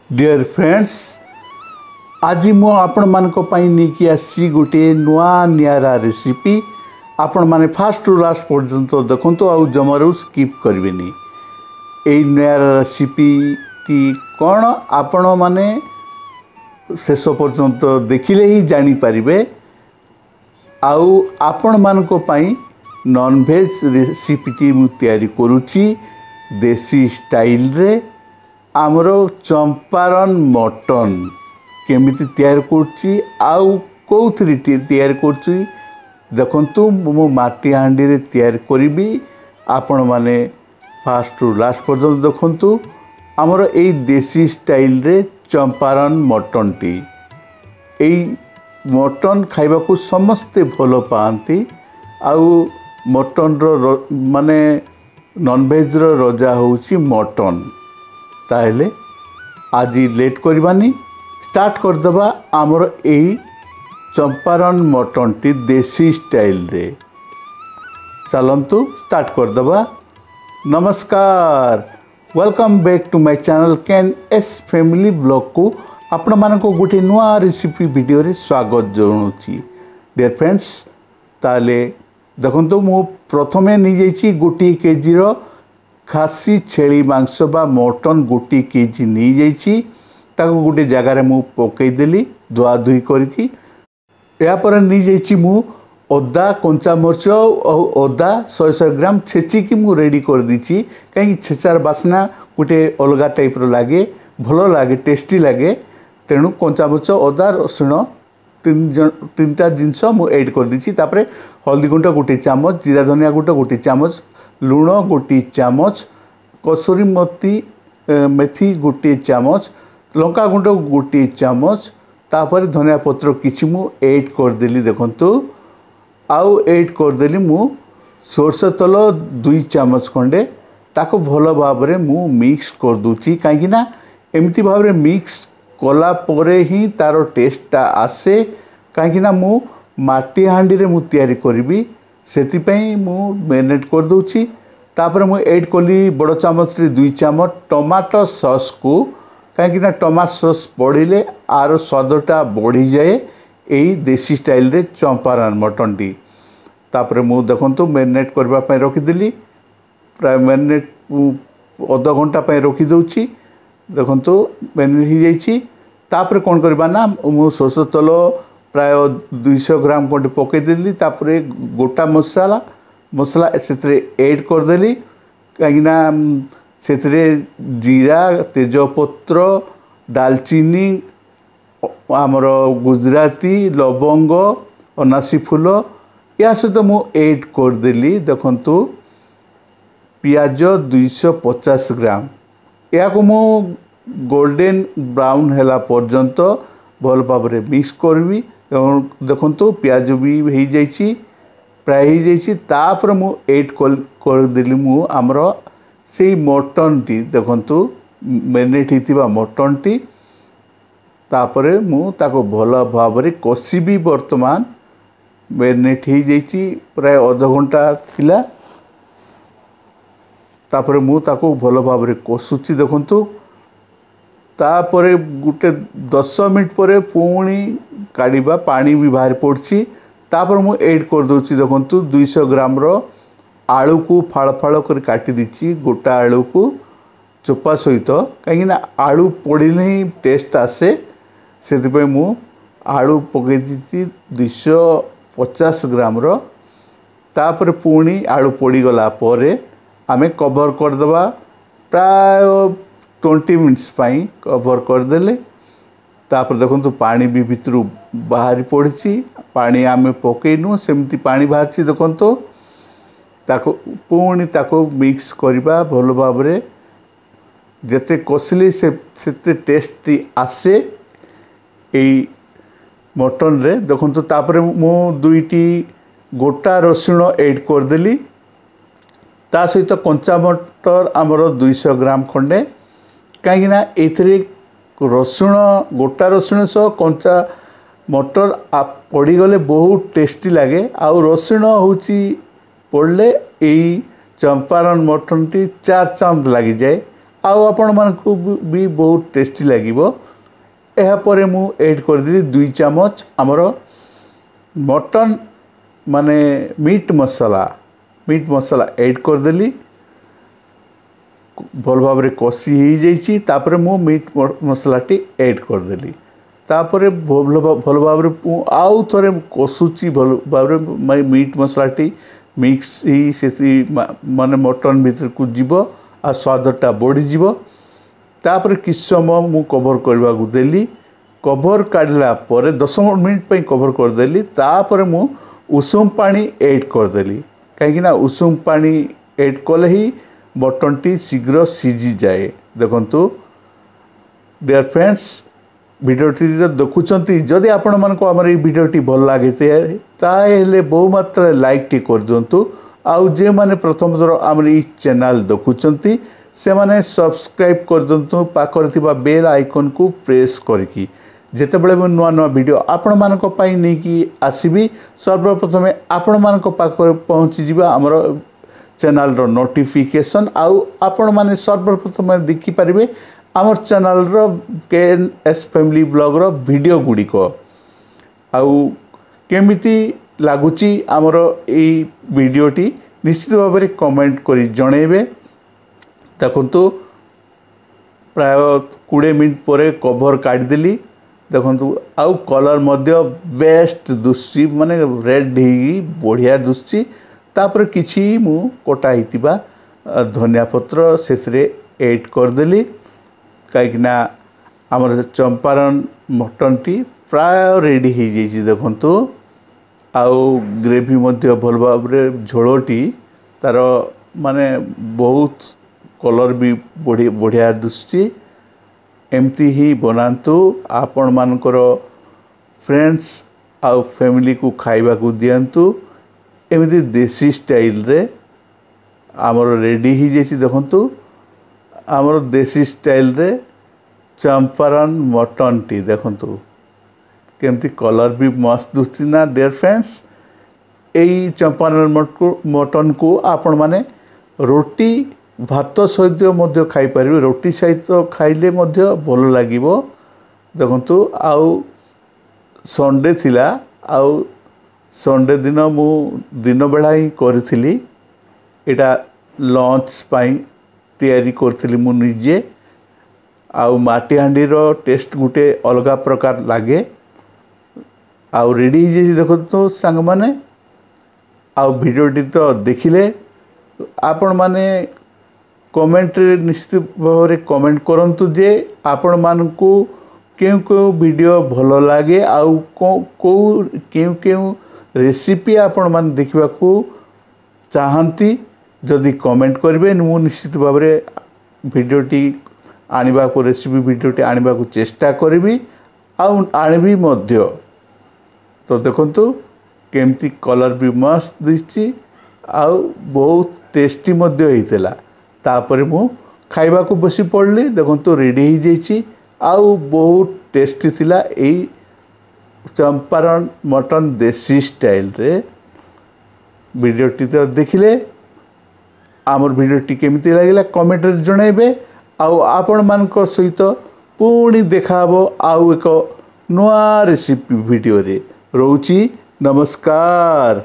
Dear friends आज मु आपण मानक पई नेकी आसी गोटे नुआ नियारा रेसिपी आपण माने फास्ट टू लास्ट पर्यंत देखंतु आ जमारू स्किप करबेनी। एई नियारा रेसिपी टी कोन आपण माने शेष पर्यंत देखिले ही जानी परिबे। आउ आपण मानक पई नॉन वेज रेसिपी टी मु तयारी करूची देसी स्टाइल रे। आमर चंपारण मटन केमिति तैयार करछि आउ कोउथि तैयार करछि देखंतु मु माटी हांडी रे तैयार करिबी। आपण माने फास्ट टू लास्ट पर्यंत देखंतु आमर एई देसी स्टाइल रे चंपारण मटन टी। एई मटन खाइबा को समस्ते भलो पाती। आउ मटन रो माने नॉन वेज रो रजा होउछि मटन। ताहले आज लेट करबानी स्टार्ट करदबा आमर एही चंपारण मटन टी देसी स्टाइल रे। चलंतु स्टार्ट करदबा। नमस्कार, welcome back to my channel कैन एस फैमिली ब्लॉग को आपण मानको गोटे नुआ रेसिपी वीडियो रे स्वागत जणाउछि। डियर फ्रेंड्स ताले देखंतु मु प्रथमे नि जाइछि गोटी केजी रो खासी छेली मांस बा मटन गोटी केजी नहीं जाइछि। ताको गोटे जगार मु पकई देली धुआ धुई करके। या पर नहीं जाइछि मु अदा कंचा मरच और अदा 100 ग्राम छेची की मु रेडी कर दीची। कहीं छेचार बासना गोटे अलगा टाइप रो लागे, भलो लागे, टेस्टी लागे। तेणु कंचा मरच अदा रसुण तीन चार जिनस मु ऐड कर दीची। तापरे हल्दी गुंड गोटे चामच, जीरा धनिया गुंड गोटे चामच, लुण गोटे चामच, कसूरी मेथी गोटे चामच, लंका गुंड गोटे चामच, तापर धनिया पत्र किछि मु ऐड कर देली। देखंतु आउ ऐड कर देली मु सोरस तेल 2 चामच खंडे। ताको भलो भाबरे मु मिक्स कर दूची। काहेकि ना एमती भाबरे मिक्स कला परे ही तारो टेस्टटा आसे। काहेकि ना मु माटी हांडी रे मु तयारी करबी, सेति पई मु मैरिनेट कर दूची। तापर मु ऐड कली बड़ चामच रे 2 चामच टमाटो सॉस को। काहेकि ना टमाटो सॉस पड़िले आर स्वादटा बढ़ी जाए एई देसी स्टाइल रे चंपारण मटन टी। तापर मु देखंतु मैरिनेट करबा पई रखि दिली। प्राय मैरिनेट आधा घंटा पई रखि दउची। देखंतु मैरिनेट ही जाइछि। तापर कोन करबा ना मु सरसो तेल प्राय 200 ग्राम कोटे पकई देली। तापर गोटा मसला से ऐड कर देली। कहीं से जीरा, तेजपत्र, दालचीनी, आमर गुजराती, लवंग, अनासी फूल या सहित मु ऐड कर देली। देखंतु पियाज 250 ग्राम। या को मु गोल्डन ब्राउन हैला पर्यंत भल भाव मिक्स करबी। देखंतु पियाज भी हो जाइछि, प्राय हो जाइछि। तापर मु ऐड कर देली मु आमर से मटन टी। देखंतु मैरिनेट हितिबा मटन टी। तापर मु ताको भल भाव कषिबी। वर्तमान मैरिनेट हो जाइछि, प्राय आधा घंटा थिला। तापर मु ताको भल भाव कषुची। देखंतु तापर गुटे 10 मिनट पर पुणी काढ़ा पानी भी बाहर पड़छि। तापर मु ऐड कर दूची। देखंतु 200 ग्राम रो आलू को फाड़ फाड़ कर काटी दीची। गोटा आलू को चोपा सहित, कहीं ना आलू पड़िले ही टेस्ट आसे, से मु आलू पकई दीची 250 ग्राम रो। तापर पुणी आलू पड़ीगला परे आमे कवर करदबा। प्राय 20 मिनट्स पाई कवर करदेले। तापर देखंतु पानी भी भितरू बाहरी पड़ी। पानी आमे पकईनु, सेमती पानी बाहर। देखंतु ताको पुणी ताको मिक्स करबा भलो भाव रे। जते कषिले से टेस्टी आसे एई मटन रे। देखंतु तापर मु 2टी गोटा रसुण ऐड कर देली। ता सहित कंचा मटर आमर 200 ग्राम खंडे। कहीं एथिरे रसुण, गोटा रसुण सह कंचा मटर पड़ीगले बहुत टेस्टी लगे। आउ रसुण होची पड़ले यही चंपारण मटन टी 4 चांद लगी जाए। आउ आपण मानकु भी बहुत टेस्टी लागिबो। एहा परे मु ऐड कर दी 2 चम्मच हमर मटन माने मीट मसाला ऐड कर देली। भल भाव रे कसी ही जाइछि तापरे मु मीट मसाला टी ऐड कर देली। तापरे भल भाव रे आउ थरे कसुची भल भाव रे मीट मसाला टी मिक्स ही सेति माने मटन भीतर को जीवो आ स्वादटा बढ़ी जीवो। तापरे किछ समय मु कवर करबा को देली। कवर काढला परे 10 मिनिट पे कवर कर देली। तापरे मु उषुम पानी ऐड कर देली कहीं ना उषुम पानी ऐड कले ही मटन टी शीघ्र सीझी जाए। देखंतु डियर फ्रेंड्स भिडियोटी देखुंती जदि आपण मानको हमर ई भिडियोटी भल लागे ताहेले बहु मात्रा लाइक टी कर दियंतु। आउ जे माने प्रथम थर हमर ई चैनल देखुंती से माने सब्सक्राइब कर दियंतु। पाखर थिबा बेल आइकन को प्रेस करकी जेतेबेले मु नुआ नुआ वीडियो आपण मानको पाई नै कि आसीबी सर्वप्रथमे आपण मानको पाखर पहुंची जिबा हमर चैनल रो नोटिफिकेशन। आउ आपण माने सर्वप्रथमे देखि परिबे हमर चैनल रो KNS फैमिली ब्लॉग रो वीडियो गुडी को। आउ केमिति लागुची हमर एई वीडियोटी निश्चित भाव में कमेंट करी जणेबे। देखंतु प्राय 20 मिनट परे कवर काट देली। देखंतु आउ कलर मध्य बेस्ट दुसी माने रेड ही बढ़िया दुसी। तापर किछि मु कोटा हितिबा धनिया पत्र सेथरे ऐड कर देली काइकना हमर चंपारण मटन टी प्राय रेडी हो जाइए। देखंतु आउ ग्रेवी मध्य भल भाव रे झोलटी तार माने बहुत कलर भी बढ़िया दुसी। एमती ही बनातु आपण मानकर फ्रेंड्स आउ फैमिली को खाइबा को दियंतु। एमती देसी स्टाइल रे आमर रेडी ही जैसी। देखंतु आमर देसी स्टाइल रे चंपारण मटन टी देखंतु केमती कलर भी मस्त दुसी ना डियर फ्रेंड्स। एई चंपारण मटन को आपण माने रोटी भात सहित मध्य खाई परिबे। रोटी सहित खाइले मध्य भल लागिबो। देखंतु आउ संडे थिला आउ संडे दिन मु दिन बेला ही करथिली। एटा लंच पाई तैयारी करथिली मु निजे। आउ माटी हांडी रो टेस्ट गुटे अलगा प्रकार लागे। आउ रेडी जे देखंतु संग माने आउ वीडियोटी तो देखिले आपण माने कमेंट निश्चित भाव में कमेंट करंतु जे आपण मानकु केउ केउ वीडियो भलो लागे आउ केउ केउ रेसिपी आपण मान देखिबा को चाहंती जदि कमेंट करबे मु निश्चित भाव में वीडियोटी आनिबा को रेसिपी वीडियोटी आनिबा को चेष्टा करबी आउ आनिबी मध्य। तो देखंतु केमती कलर भी मस्त दिछि आउ बहुत टेस्टी मध्य हेतला। तापर मु खाइबा को बसी पड़ली। देखंतु रेडी ही जाइछि आउ बहुत टेस्टी थिला। एई चंपारण मटन देसी स्टाइल रे वीडियोटी तो देखिले। आमर वीडियोटी केमिति लागिला कमेंट रे जणाइबे। आउ आपण मानक सहित पुणी देखाबो आउ एक नुआ रेसिपी वीडियो रे। रहउछि नमस्कार।